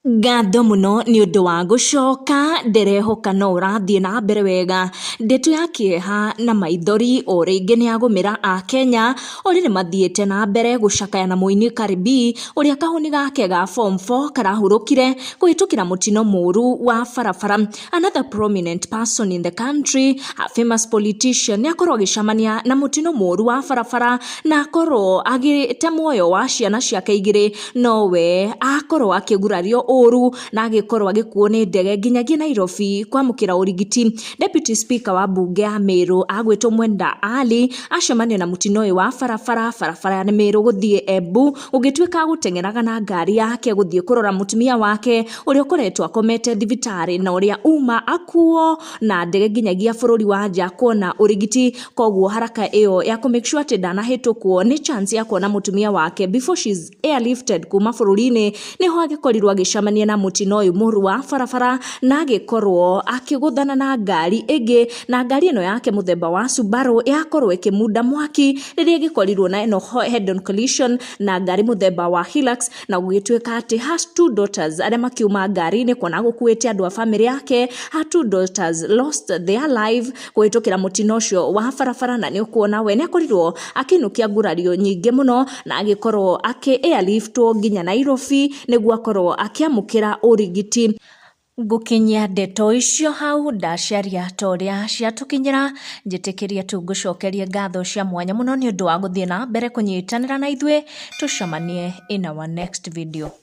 Ngatho muno ni undu wa gucoka nderehoka no urathie na mbere wega ndeto ya kieha na maithori o ringi ni agumira a Kenya ori ni mathiete na mbere gucakaya na muini Karibi uria kahuni gake ga form 4 karahurukire kuhitukira mutino muru wa farafara. Another prominent person in the country, a famous politician, ni akorwo agicamania na mutino muru wa farafara na akorwo agite muoyo wa ciana ciake igiri, nowe akorwo akigurario uru na agikorwo agikuo ni ndege nginyagia Nairobi kwamukira urigiti. Deputy Speaker wa bunge ya Meru agwitwo Mwenda Ali acemania na mutino uyu wa farafara ya Meru guthie Embu ugituika gutengeraga na ngari yake guthie kurora mutumia wake uria ukoretwo akomete thibitari na uria uma akuo na ndege nginyagia bururi wa nja kuona urigiti. Koguo haraka iyo ya make sure ati ndanahitukwo ni chance ya kuona mutumia wake before she's airlifted kuma bururi-ini niho agikorirwo agicamania na mutino uyu muru wa farafara na agikorwo akiguthana na ngari ingi, na ngari ino yake muthemba wa Subaru yakorwo ikimunda mwaki riria gikorirwo na ino head on collision na ngari muthemba wa Hilux, na gugituika ati has two daughters aria makiuma ngari-ini kuona gukuite andu a family yake. Her two daughters lost their life kuhitukira mutino ucio wa farafara, na ni ukuona we ni akorirwo akinukia ngurario nyingi muno na agikorwo airliftwo nginya Nairobi niguo akorwo akiamukira urigiti. Gukinyia ndeto icio hau ndaciaria toria ciatukinyira njitikiria tu gucokeria ngatho cia mwanya muno ni undu wa guthie na mbere kunyitanira na ithwe. Tucemanie in our next video.